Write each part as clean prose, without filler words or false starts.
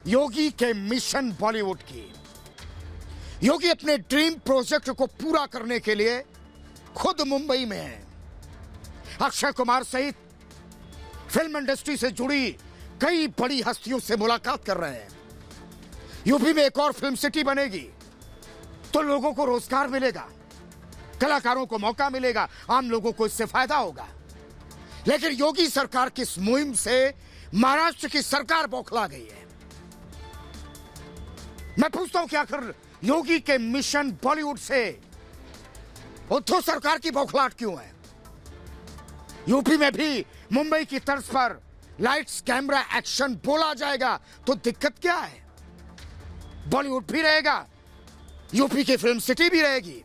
योगी के मिशन बॉलीवुड की। योगी अपने ड्रीम प्रोजेक्ट को पूरा करने के लिए खुद मुंबई में है। अक्षय कुमार सहित फिल्म इंडस्ट्री से जुड़ी कई बड़ी हस्तियों से मुलाकात कर रहे हैं। यूपी में एक और फिल्म सिटी बनेगी तो लोगों को रोजगार मिलेगा, कलाकारों को मौका मिलेगा, आम लोगों को इससे फायदा होगा। लेकिन योगी सरकार की इस मुहिम से महाराष्ट्र की सरकार बौखला गई है। मैं पूछता हूं कि आखिर योगी के मिशन बॉलीवुड से उद्धव सरकार की बौखलाहट क्यों है? यूपी में भी मुंबई की तर्ज पर लाइट्स कैमरा एक्शन बोला जाएगा तो दिक्कत क्या है? बॉलीवुड भी रहेगा, यूपी की फिल्म सिटी भी रहेगी।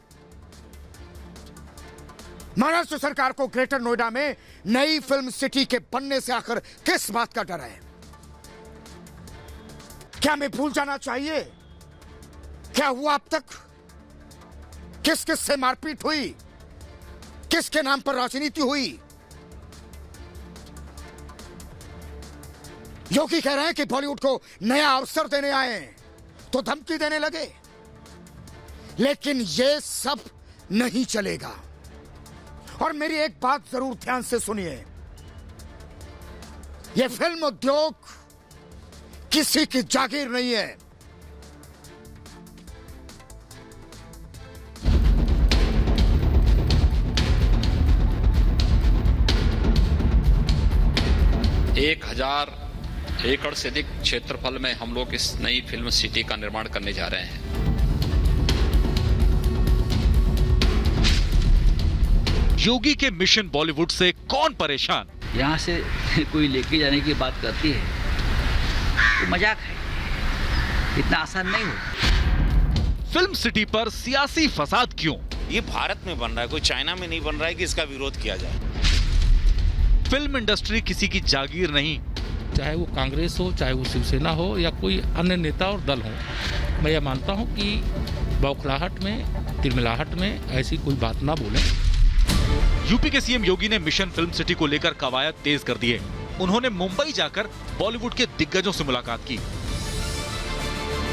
महाराष्ट्र सरकार को ग्रेटर नोएडा में नई फिल्म सिटी के बनने से आखिर किस बात का डर है? क्या मैं भूल जाना चाहिए क्या हुआ अब तक? किस किस से मारपीट हुई, किसके नाम पर राजनीति हुई? योगी कह रहे हैं कि बॉलीवुड को नया अवसर देने आए हैं तो धमकी देने लगे। लेकिन यह सब नहीं चलेगा। और मेरी एक बात जरूर ध्यान से सुनिए, यह फिल्म उद्योग किसी की जागीर नहीं है। एक 1000 एकड़ से अधिक क्षेत्रफल में हम लोग इस नई फिल्म सिटी का निर्माण करने जा रहे हैं। योगी के मिशन बॉलीवुड से कौन परेशान? यहाँ से कोई लेके जाने की बात करती है तो मजाक है, इतना आसान नहीं हो। फिल्म सिटी पर सियासी फसाद क्यों? ये भारत में बन रहा है, कोई चाइना में नहीं बन रहा है कि इसका विरोध किया जाए। फिल्म इंडस्ट्री किसी की जागीर नहीं। चाहे वो कांग्रेस हो, चाहे वो शिवसेना हो या कोई अन्य नेता और दल हो, मैं ये मानता हूँ कि बौखलाहट में, तिलमिलाहट में ऐसी कोई बात ना बोलें। यूपी के सीएम योगी ने मिशन फिल्म सिटी को लेकर कवायद तेज कर दिए। उन्होंने मुंबई जाकर बॉलीवुड के दिग्गजों से मुलाकात की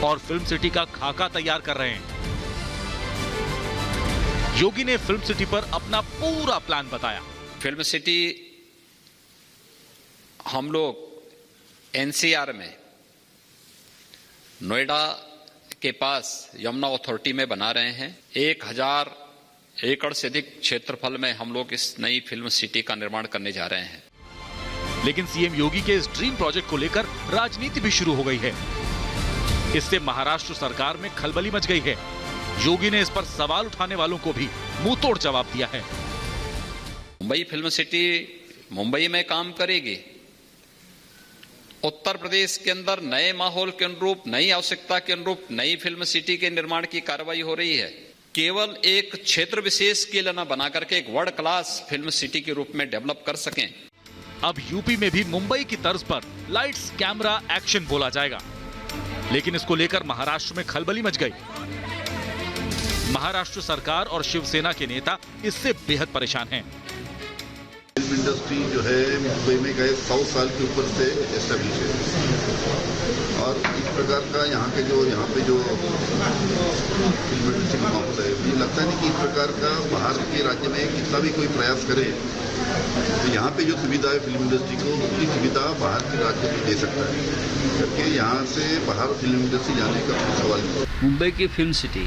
और फिल्म सिटी का खाका तैयार कर रहे हैं। योगी ने फिल्म सिटी पर अपना पूरा प्लान बताया। फिल्म सिटी हम लोग एनसीआर में नोएडा के पास यमुना अथॉरिटी में बना रहे हैं। 1000 एकड़ से अधिक क्षेत्रफल में हम लोग इस नई फिल्म सिटी का निर्माण करने जा रहे हैं। लेकिन सीएम योगी के इस ड्रीम प्रोजेक्ट को लेकर राजनीति भी शुरू हो गई है। इससे महाराष्ट्र सरकार में खलबली मच गई है। योगी ने इस पर सवाल उठाने वालों को भी मुंह तोड़ जवाब दिया है। मुंबई फिल्म सिटी मुंबई में काम करेगी। उत्तर प्रदेश के अंदर नए माहौल के अनुरूप, नई आवश्यकता के अनुरूप नई फिल्म सिटी के निर्माण की कार्रवाई हो रही है। केवल एक क्षेत्र विशेष के लिए न बना करके एक वर्ल्ड क्लास फिल्म सिटी के रूप में डेवलप कर सकें। अब यूपी में भी मुंबई की तर्ज पर लाइट्स कैमरा एक्शन बोला जाएगा। लेकिन इसको लेकर महाराष्ट्र में खलबली मच गई। महाराष्ट्र सरकार और शिवसेना के नेता इससे बेहद परेशान हैं। फिल्म इंडस्ट्री जो है मुंबई में गए 100 साल के ऊपर से एस्टेब्लिश है और इस प्रकार का यहाँ पे जो फिल्म इंडस्ट्री का माहौल है, मुझे लगता नहीं कि इस प्रकार का बाहर के राज्य में कितना भी कोई प्रयास करे तो यहाँ पे जो सुविधा है फिल्म इंडस्ट्री को, उसकी सुविधा बाहर के राज्य में दे सकता है, क्योंकि यहाँ से बाहर फिल्म इंडस्ट्री जाने का कोई सवाल नहीं। मुंबई की फिल्म सिटी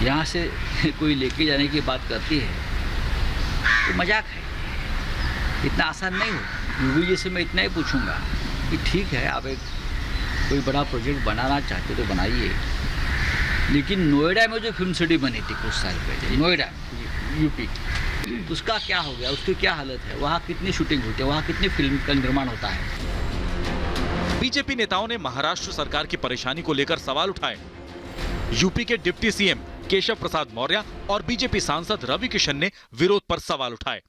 यहाँ से कोई लेके जाने की बात करती है तो मजाक है, इतना आसान नहीं हो। योगी जी से मैं इतना ही पूछूंगा कि ठीक है, आप एक कोई बड़ा प्रोजेक्ट बनाना चाहते तो बनाइए, लेकिन नोएडा में जो फिल्म सिटी बनी थी कुछ साल पहले, नोएडा यूपी, उसका क्या हो गया? उसकी क्या हालत है? वहाँ कितनी शूटिंग होती है? वहाँ कितनी फिल्म का निर्माण होता है? बीजेपी नेताओं ने महाराष्ट्र सरकार की परेशानी को लेकर सवाल उठाए। यूपी के डिप्टी सीएम केशव प्रसाद मौर्य और बीजेपी सांसद रवि किशन ने विरोध पर सवाल उठाए।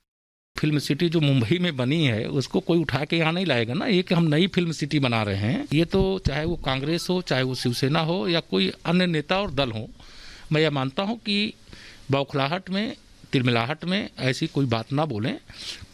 फिल्म सिटी जो मुंबई में बनी है उसको कोई उठा के यहाँ नहीं लाएगा ना। ये कि हम नई फिल्म सिटी बना रहे हैं, ये तो चाहे वो कांग्रेस हो, चाहे वो शिवसेना हो या कोई अन्य नेता और दल हो, मैं ये मानता हूँ कि बौखलाहट में, तिलमिलाहट में ऐसी कोई बात ना बोलें।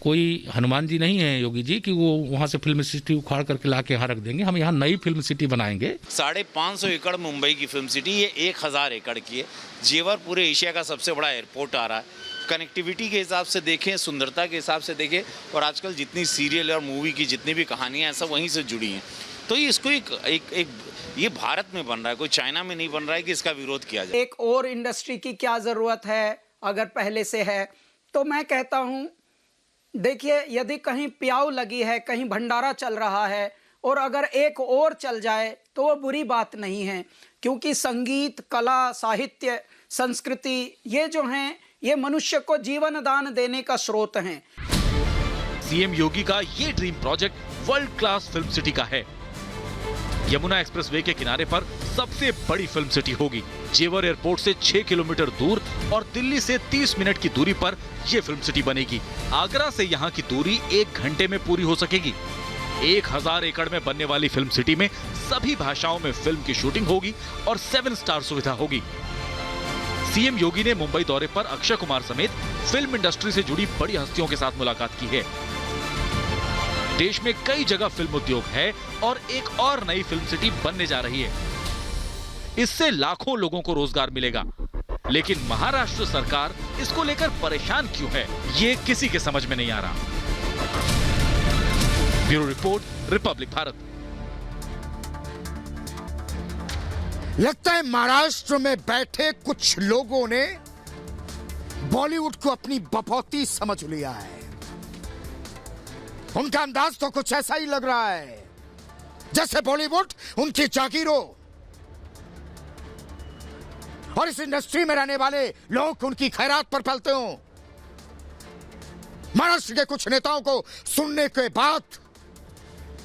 कोई हनुमान जी नहीं है योगी जी कि वो वहाँ से फिल्म सिटी उखाड़ करके ला के यहाँ रख देंगे। हम यहाँ नई फिल्म सिटी बनाएंगे। 550 एकड़ मुंबई की फिल्म सिटी, ये 1000 एकड़ की है। जेवर पूरे एशिया का सबसे बड़ा एयरपोर्ट आ रहा है। कनेक्टिविटी के हिसाब से देखें, सुंदरता के हिसाब से देखें, और आजकल जितनी सीरियल और मूवी की जितनी भी कहानियाँ हैं सब वहीं से जुड़ी हैं। तो इसको एक ये भारत में बन रहा है, कोई चाइना में नहीं बन रहा है कि इसका विरोध किया जाए। एक और इंडस्ट्री की क्या ज़रूरत है अगर पहले से है? तो मैं कहता हूँ, देखिए, यदि कहीं प्याऊ लगी है, कहीं भंडारा चल रहा है, और अगर एक और चल जाए तो वो बुरी बात नहीं है, क्योंकि संगीत, कला, साहित्य, संस्कृति ये जो हैं ये मनुष्य को जीवन दान देने का स्रोत हैं। सीएम योगी का ये dream project world class film city का है। यमुना एक्सप्रेसवे के किनारे पर सबसे बड़ी फिल्म सिटी होगी। जेवर एयरपोर्ट से 6 किलोमीटर दूर और दिल्ली से 30 मिनट की दूरी पर यह फिल्म सिटी बनेगी। आगरा से यहाँ की दूरी 1 घंटे में पूरी हो सकेगी। 1000 एकड़ में बनने वाली फिल्म सिटी में सभी भाषाओं में फिल्म की शूटिंग होगी और 7 स्टार सुविधा होगी। सीएम योगी ने मुंबई दौरे पर अक्षय कुमार समेत फिल्म इंडस्ट्री से जुड़ी बड़ी हस्तियों के साथ मुलाकात की है। देश में कई जगह फिल्म उद्योग है और एक और नई फिल्म सिटी बनने जा रही है। इससे लाखों लोगों को रोजगार मिलेगा। लेकिन महाराष्ट्र सरकार इसको लेकर परेशान क्यों है, ये किसी के समझ में नहीं आ रहा। Bureau report, Republic Bharat. लगता है महाराष्ट्र में बैठे कुछ लोगों ने बॉलीवुड को अपनी बपौती समझ लिया है। उनका अंदाज तो कुछ ऐसा ही लग रहा है जैसे बॉलीवुड उनकी जागीर हो और इस इंडस्ट्री में रहने वाले लोग उनकी खैरात पर पलते हों। महाराष्ट्र के कुछ नेताओं को सुनने के बाद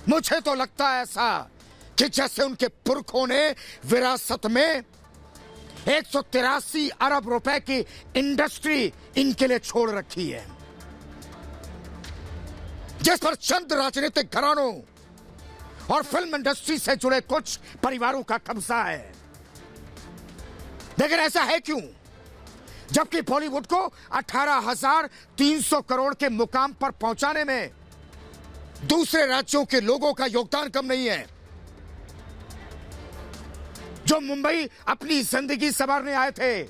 मुझे तो लगता है ऐसा कि जैसे उनके पुरखों ने विरासत में 183 अरब रुपए की इंडस्ट्री इनके लिए छोड़ रखी है, जिस पर चंद राजनीतिक घरानों और फिल्म इंडस्ट्री से जुड़े कुछ परिवारों का कब्जा है। लेकिन ऐसा है क्यों, जबकि बॉलीवुड को 18,300 करोड़ के मुकाम पर पहुंचाने में दूसरे राज्यों के लोगों का योगदान कम नहीं है, जो मुंबई अपनी जिंदगी संवारने आए थे,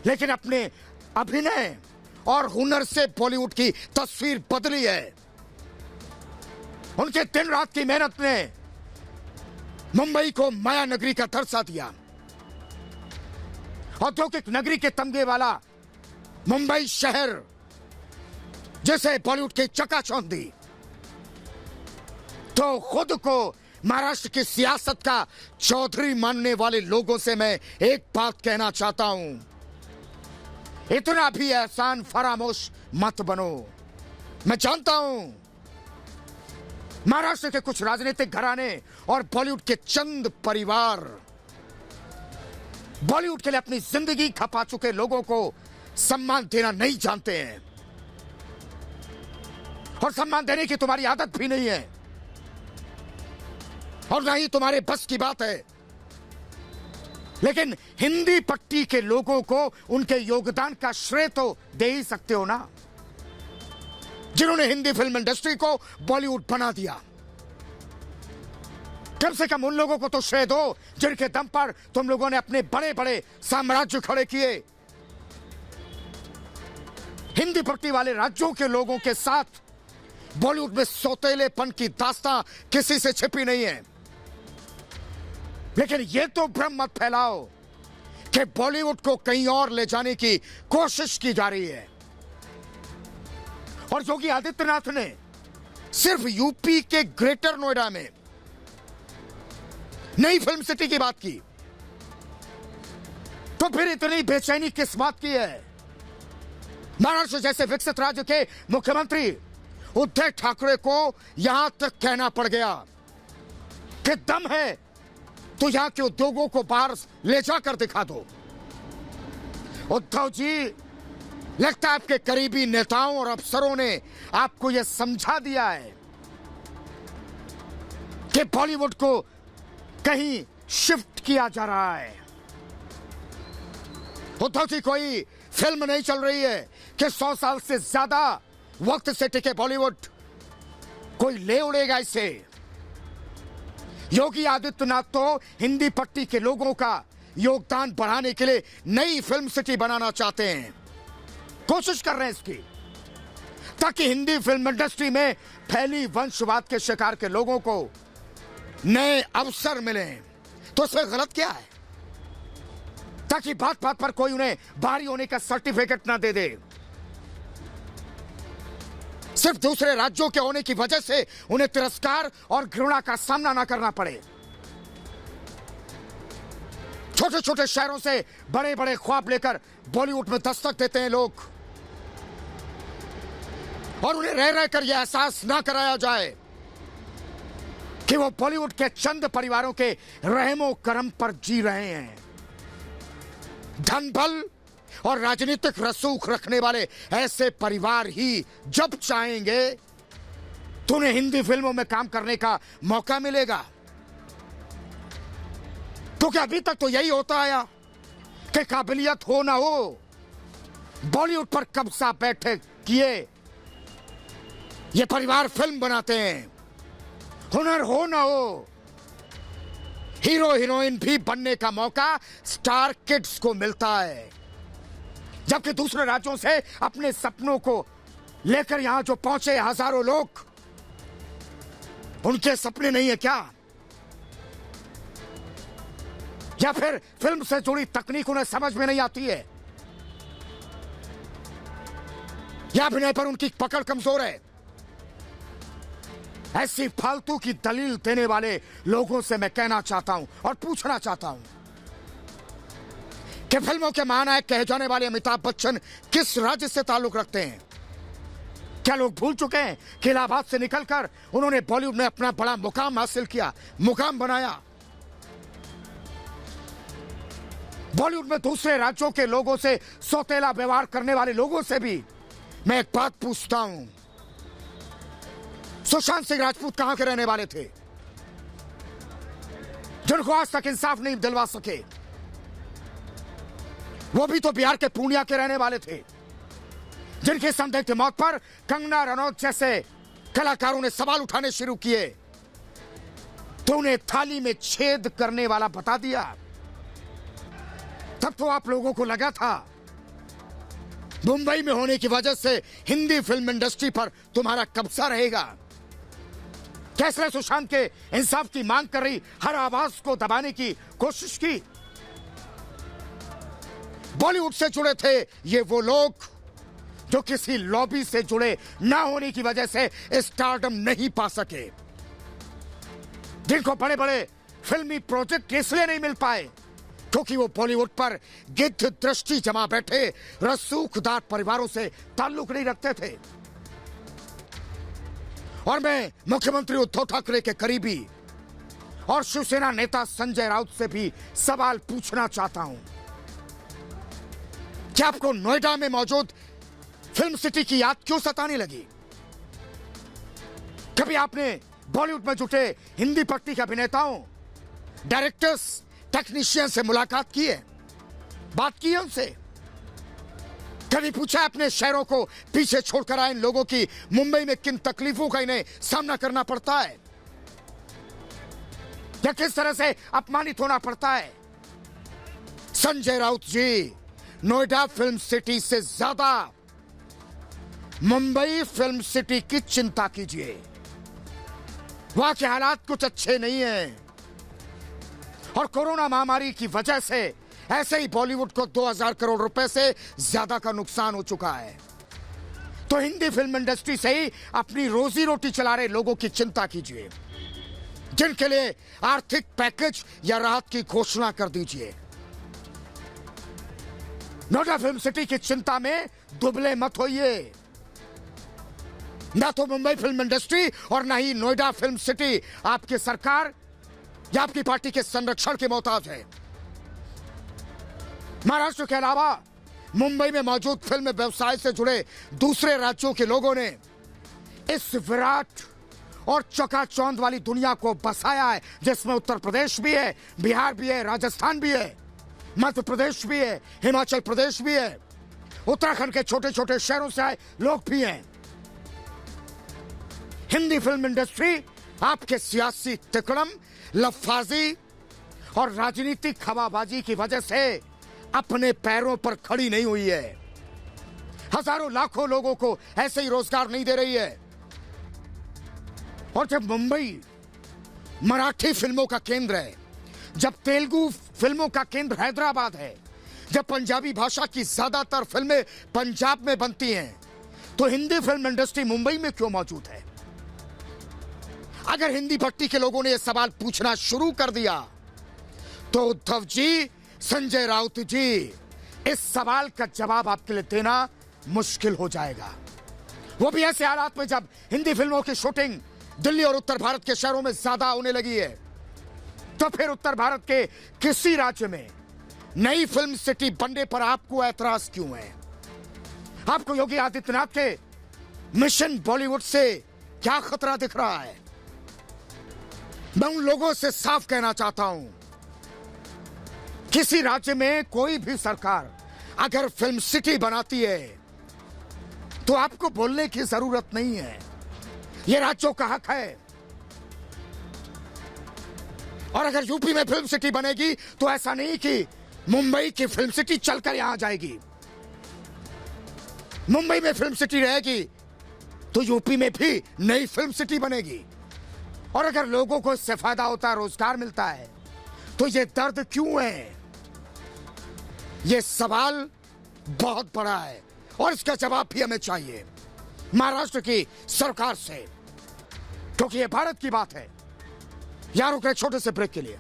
लेकिन अपने अभिनय और हुनर से बॉलीवुड की तस्वीर बदली है। उनके दिन रात की मेहनत ने मुंबई को माया नगरी का दर्जा दिया। औद्योगिक नगरी के तमगे वाला मुंबई शहर, जिसे बॉलीवुड की चकाचौंध दी, तो खुद को महाराष्ट्र की सियासत का चौधरी मानने वाले लोगों से मैं एक बात कहना चाहता हूं, इतना भी एहसान फरामोश मत बनो। मैं जानता हूं महाराष्ट्र के कुछ राजनीतिक घराने और बॉलीवुड के चंद परिवार बॉलीवुड के लिए अपनी जिंदगी खपा चुके लोगों को सम्मान देना नहीं जानते हैं, और सम्मान देने की तुम्हारी आदत भी नहीं है, और ना ही तुम्हारे बस की बात है। लेकिन हिंदी पट्टी के लोगों को उनके योगदान का श्रेय तो दे ही सकते हो ना, जिन्होंने हिंदी फिल्म इंडस्ट्री को बॉलीवुड बना दिया। कम से कम उन लोगों को तो श्रेय दो जिनके दम पर तुम लोगों ने अपने बड़े बड़े साम्राज्य खड़े किए। हिंदी पट्टी वाले राज्यों के लोगों के साथ बॉलीवुड में सौतेलेपन की दास्तां किसी से छिपी नहीं है। लेकिन यह तो भ्रम मत फैलाओ कि बॉलीवुड को कहीं और ले जाने की कोशिश की जा रही है। और योगी आदित्यनाथ ने सिर्फ यूपी के ग्रेटर नोएडा में नई फिल्म सिटी की बात की, तो फिर इतनी बेचैनी किस बात की है? महाराष्ट्र जैसे विकसित राज्य के मुख्यमंत्री उद्धव ठाकरे को यहां तक कहना पड़ गया कि दम है तो यहां के उद्योगों को बाहर ले जाकर दिखा दो। उद्धव जी, लगता है आपके करीबी नेताओं और अफसरों ने आपको यह समझा दिया है कि बॉलीवुड को कहीं शिफ्ट किया जा रहा है। उद्धव जी, कोई फिल्म नहीं चल रही है कि 100 साल से ज्यादा वक्त से टिके बॉलीवुड कोई ले उड़ेगा इसे। योगी आदित्यनाथ तो हिंदी पट्टी के लोगों का योगदान बढ़ाने के लिए नई फिल्म सिटी बनाना चाहते हैं, कोशिश कर रहे हैं इसकी, ताकि हिंदी फिल्म इंडस्ट्री में फैली वंशवाद के शिकार के लोगों को नए अवसर मिले। तो इसमें गलत क्या है? ताकि बात बात पर कोई उन्हें बाहरी होने का सर्टिफिकेट ना दे दे। सिर्फ दूसरे राज्यों के होने की वजह से उन्हें तिरस्कार और घृणा का सामना ना करना पड़े। छोटे छोटे शहरों से बड़े बड़े ख्वाब लेकर बॉलीवुड में दस्तक देते हैं लोग, और उन्हें रह रहकर यह एहसास ना कराया जाए कि वो बॉलीवुड के चंद परिवारों के रहमो करम पर जी रहे हैं। धन बल और राजनीतिक रसूख रखने वाले ऐसे परिवार ही जब चाहेंगे तो उन्हें हिंदी फिल्मों में काम करने का मौका मिलेगा। तो क्या अभी तक तो यही होता आया कि काबिलियत हो ना हो, बॉलीवुड पर कब्जा बैठे किए ये परिवार फिल्म बनाते हैं। हुनर हो ना हो, हीरो हीरोइन भी बनने का मौका स्टार किड्स को मिलता है, जबकि दूसरे राज्यों से अपने सपनों को लेकर यहां जो पहुंचे हजारों लोग, उनके सपने नहीं है क्या? या फिर फिल्म से जुड़ी तकनीक उन्हें समझ में नहीं आती है, या अभिनय पर उनकी पकड़ कमजोर है? ऐसी फालतू की दलील देने वाले लोगों से मैं कहना चाहता हूं और पूछना चाहता हूं कि फिल्मों के महानायक कहे जाने वाले अमिताभ बच्चन किस राज्य से ताल्लुक रखते हैं? क्या लोग भूल चुके हैं कि इलाहाबाद से निकलकर उन्होंने बॉलीवुड में अपना बड़ा मुकाम हासिल किया, मुकाम बनाया? बॉलीवुड में दूसरे राज्यों के लोगों से सौतेला व्यवहार करने वाले लोगों से भी मैं एक बात पूछता हूं, सुशांत सिंह राजपूत कहां के रहने वाले थे, जिनको आज तक इंसाफ नहीं दिलवा सके? वो भी तो बिहार के पूर्णिया के रहने वाले थे, जिनकी संदिग्ध मौत पर कंगना रनौत जैसे कलाकारों ने सवाल उठाने शुरू किए तो उन्हें थाली में छेद करने वाला बता दिया। तब तो आप लोगों को लगा था मुंबई में होने की वजह से हिंदी फिल्म इंडस्ट्री पर तुम्हारा कब्जा रहेगा। कैसे सुशांत के इंसाफ की मांग कर रही हर आवाज को दबाने की कोशिश की। बॉलीवुड से जुड़े थे ये वो लोग जो किसी लॉबी से जुड़े ना होने की वजह से स्टारडम नहीं पा सके, जिनको बड़े बड़े फिल्मी प्रोजेक्ट इसलिए नहीं मिल पाए क्योंकि वो बॉलीवुड पर गिद्ध दृष्टि जमा बैठे रसूखदार परिवारों से ताल्लुक नहीं रखते थे। और मैं मुख्यमंत्री उद्धव ठाकरे के करीबी और शिवसेना नेता संजय राउत से भी सवाल पूछना चाहता हूं, क्या आपको नोएडा में मौजूद फिल्म सिटी की याद क्यों सताने लगी? कभी आपने बॉलीवुड में जुटे हिंदी पट्टी के अभिनेताओं, डायरेक्टर्स, टेक्नीशियन से मुलाकात की है, बात की है उनसे? कभी पूछा अपने शहरों को पीछे छोड़कर आए इन लोगों की मुंबई में किन तकलीफों का इन्हें सामना करना पड़ता है, या किस तरह से अपमानित होना पड़ता है? संजय राउत जी, नोएडा फिल्म सिटी से ज्यादा मुंबई फिल्म सिटी की चिंता कीजिए। वहां के हालात कुछ अच्छे नहीं हैं और कोरोना महामारी की वजह से ऐसे ही बॉलीवुड को 2000 करोड़ रुपए से ज्यादा का नुकसान हो चुका है। तो हिंदी फिल्म इंडस्ट्री से ही अपनी रोजी रोटी चला रहे लोगों की चिंता कीजिए, जिनके लिए आर्थिक पैकेज या राहत की घोषणा कर दीजिए। नोएडा फिल्म सिटी की चिंता में दुबले मत होइए। ना तो मुंबई फिल्म इंडस्ट्री और ना ही नोएडा फिल्म सिटी आपकी सरकार या आपकी पार्टी के संरक्षण के मोहताज है। महाराष्ट्र के अलावा मुंबई में मौजूद फिल्म व्यवसाय से जुड़े दूसरे राज्यों के लोगों ने इस विराट और चकाचौंध वाली दुनिया को बसाया है, जिसमें उत्तर प्रदेश भी है, बिहार भी है, राजस्थान भी है, मध्य प्रदेश भी है, हिमाचल प्रदेश भी है उत्तराखंड के छोटे छोटे शहरों से आए लोग भी हैं। हिंदी फिल्म इंडस्ट्री आपके सियासी तिकड़म, लफ्फाजी और राजनीतिक हवाबाजी की वजह से अपने पैरों पर खड़ी नहीं हुई है। हजारों लाखों लोगों को ऐसे ही रोजगार नहीं दे रही है। और जब मुंबई मराठी फिल्मों का केंद्र है, जब तेलुगु फिल्मों का केंद्र हैदराबाद है, जब पंजाबी भाषा की ज्यादातर फिल्में पंजाब में बनती हैं, तो हिंदी फिल्म इंडस्ट्री मुंबई में क्यों मौजूद है? अगर हिंदी भट्टी के लोगों ने यह सवाल पूछना शुरू कर दिया तो उद्धव जी, संजय राउत जी, इस सवाल का जवाब आपके लिए देना मुश्किल हो जाएगा। वो भी ऐसे हालात में जब हिंदी फिल्मों की शूटिंग दिल्ली और उत्तर भारत के शहरों में ज्यादा होने लगी है। तो फिर उत्तर भारत के किसी राज्य में नई फिल्म सिटी बनने पर आपको ऐतराज क्यों है? आपको योगी आदित्यनाथ के मिशन बॉलीवुड से क्या खतरा दिख रहा है? मैं उन लोगों से साफ कहना चाहता हूं, किसी राज्य में कोई भी सरकार अगर फिल्म सिटी बनाती है तो आपको बोलने की जरूरत नहीं है। यह राज्यों का हक है। और अगर यूपी में फिल्म सिटी बनेगी तो ऐसा नहीं कि मुंबई की फिल्म सिटी चलकर यहां जाएगी। मुंबई में फिल्म सिटी रहेगी तो यूपी में भी नई फिल्म सिटी बनेगी। और अगर लोगों को इससे फायदा होता है, रोजगार मिलता है, तो ये दर्द क्यों है? ये सवाल बहुत बड़ा है और इसका जवाब भी हमें चाहिए महाराष्ट्र की सरकार से, क्योंकि ये भारत की बात है। यार रुक रहे छोटे से ब्रेक के लिए।